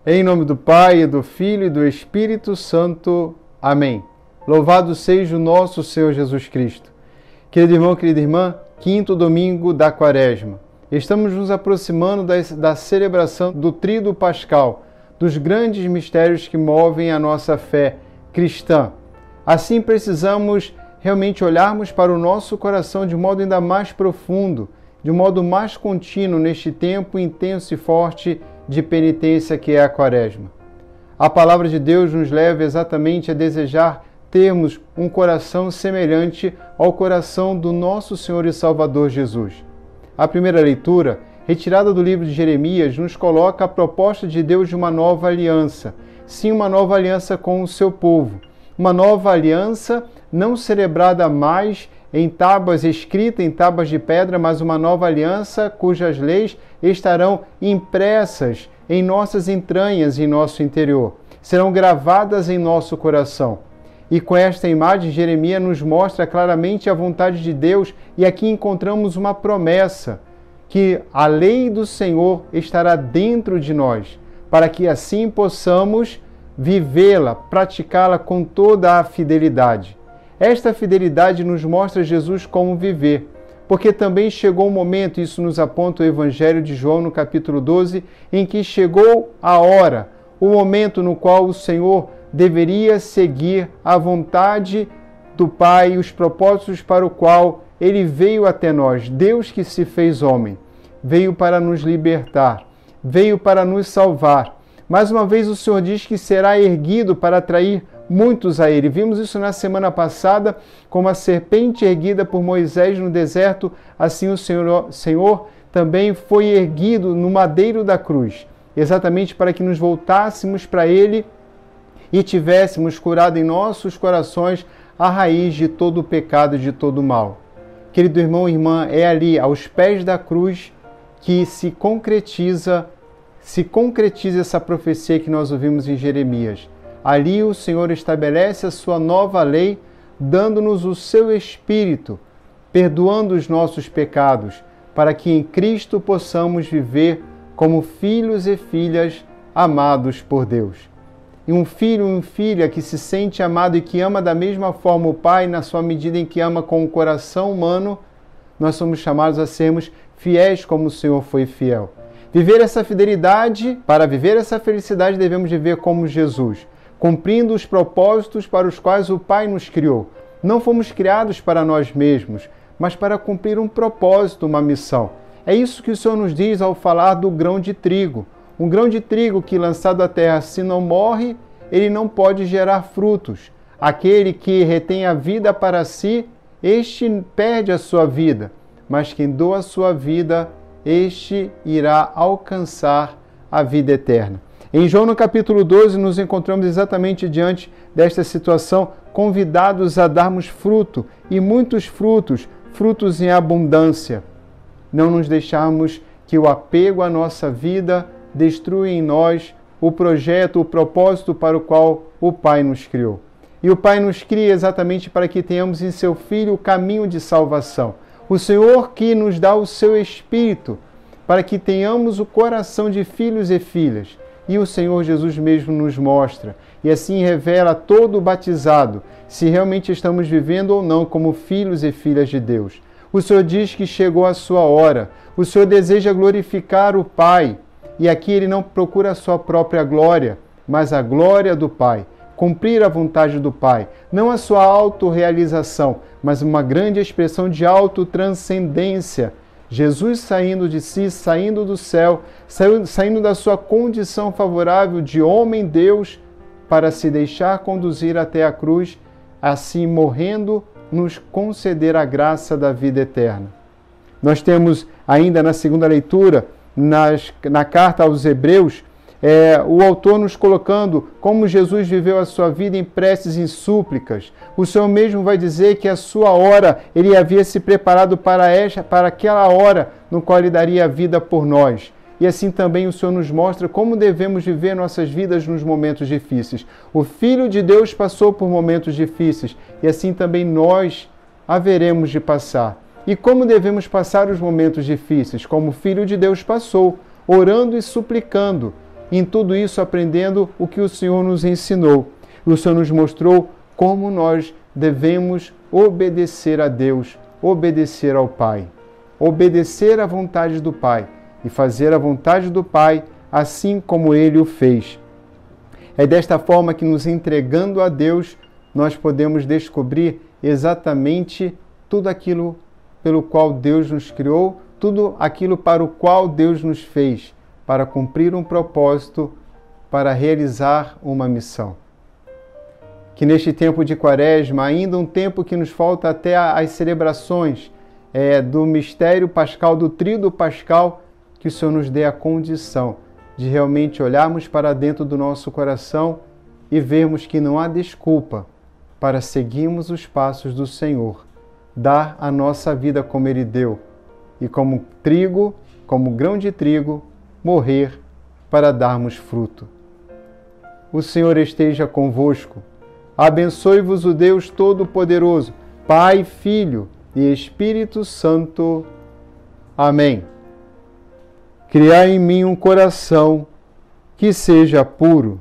Em nome do Pai, do Filho e do Espírito Santo. Amém. Louvado seja o nosso Senhor Jesus Cristo. Querido irmão, querida irmã, quinto domingo da Quaresma. Estamos nos aproximando da celebração do Tríduo Pascal, dos grandes mistérios que movem a nossa fé cristã. Assim precisamos realmente olharmos para o nosso coração de modo ainda mais profundo, de modo mais contínuo neste tempo intenso e forte de penitência que é a Quaresma. A palavra de Deus nos leva exatamente a desejar termos um coração semelhante ao coração do nosso Senhor e Salvador Jesus. A primeira leitura, retirada do livro de Jeremias, nos coloca a proposta de Deus de uma nova aliança. Sim, uma nova aliança com o seu povo. Uma nova aliança não celebrada mais em tábuas, escrita em tábuas de pedra, mas uma nova aliança cujas leis estarão impressas em nossas entranhas e em nosso interior. Serão gravadas em nosso coração. E com esta imagem, Jeremias nos mostra claramente a vontade de Deus, e aqui encontramos uma promessa, que a lei do Senhor estará dentro de nós, para que assim possamos vivê-la, praticá-la com toda a fidelidade. Esta fidelidade nos mostra Jesus como viver, porque também chegou o momento, isso nos aponta o Evangelho de João no capítulo 12, em que chegou a hora, o momento no qual o Senhor deveria seguir a vontade do Pai e os propósitos para o qual Ele veio até nós. Deus que se fez homem, veio para nos libertar, veio para nos salvar. Mais uma vez o Senhor diz que será erguido para atrair muitos a Ele. Vimos isso na semana passada, como a serpente erguida por Moisés no deserto, assim o Senhor também foi erguido no madeiro da cruz, exatamente para que nos voltássemos para Ele e tivéssemos curado em nossos corações a raiz de todo o pecado e de todo o mal. Querido irmão e irmã, é ali, aos pés da cruz, que se concretiza essa profecia que nós ouvimos em Jeremias. Ali o Senhor estabelece a sua nova lei, dando-nos o seu Espírito, perdoando os nossos pecados, para que em Cristo possamos viver como filhos e filhas amados por Deus. E um filho e uma filha que se sente amado e que ama da mesma forma o Pai, na sua medida em que ama com o coração humano, nós somos chamados a sermos fiéis como o Senhor foi fiel. Viver essa fidelidade, para viver essa felicidade, devemos viver como Jesus, cumprindo os propósitos para os quais o Pai nos criou. Não fomos criados para nós mesmos, mas para cumprir um propósito, uma missão. É isso que o Senhor nos diz ao falar do grão de trigo. Um grão de trigo que, lançado à terra, se não morre, ele não pode gerar frutos. Aquele que retém a vida para si, este perde a sua vida. Mas quem doa a sua vida, este irá alcançar a vida eterna. Em João, no capítulo 12, nos encontramos exatamente diante desta situação, convidados a darmos fruto, e muitos frutos, frutos em abundância. Não nos deixarmos que o apego à nossa vida destrua em nós o projeto, o propósito para o qual o Pai nos criou. E o Pai nos cria exatamente para que tenhamos em seu Filho o caminho de salvação. O Senhor que nos dá o seu Espírito, para que tenhamos o coração de filhos e filhas. E o Senhor Jesus mesmo nos mostra, e assim revela a todo batizado, se realmente estamos vivendo ou não como filhos e filhas de Deus. O Senhor diz que chegou a sua hora, o Senhor deseja glorificar o Pai, e aqui Ele não procura a sua própria glória, mas a glória do Pai, cumprir a vontade do Pai, não a sua autorrealização, mas uma grande expressão de autotranscendência. Jesus saindo de si, saindo do céu, saindo da sua condição favorável de homem-Deus, para se deixar conduzir até a cruz, assim morrendo, nos conceder a graça da vida eterna. Nós temos ainda na segunda leitura, na carta aos Hebreus, o autor nos colocando como Jesus viveu a sua vida em preces e em súplicas. O Senhor mesmo vai dizer que a sua hora, Ele havia se preparado para aquela hora no qual Ele daria a vida por nós. E assim também o Senhor nos mostra como devemos viver nossas vidas nos momentos difíceis. O Filho de Deus passou por momentos difíceis e assim também nós haveremos de passar. E como devemos passar os momentos difíceis? Como o Filho de Deus passou, orando e suplicando, em tudo isso aprendendo o que o Senhor nos ensinou. O Senhor nos mostrou como nós devemos obedecer a Deus, obedecer ao Pai. Obedecer à vontade do Pai e fazer a vontade do Pai assim como Ele o fez. É desta forma que, nos entregando a Deus, nós podemos descobrir exatamente tudo aquilo pelo qual Deus nos criou, tudo aquilo para o qual Deus nos fez, para cumprir um propósito, para realizar uma missão. Que neste tempo de Quaresma, ainda um tempo que nos falta até as celebrações do mistério pascal, do tríduo pascal, que o Senhor nos dê a condição de realmente olharmos para dentro do nosso coração e vermos que não há desculpa para seguirmos os passos do Senhor, dar a nossa vida como Ele deu, e como trigo, como grão de trigo, morrer para darmos fruto. O Senhor esteja convosco. Abençoe-vos o Deus Todo-Poderoso, Pai, Filho e Espírito Santo. Amém. Criai em mim um coração que seja puro.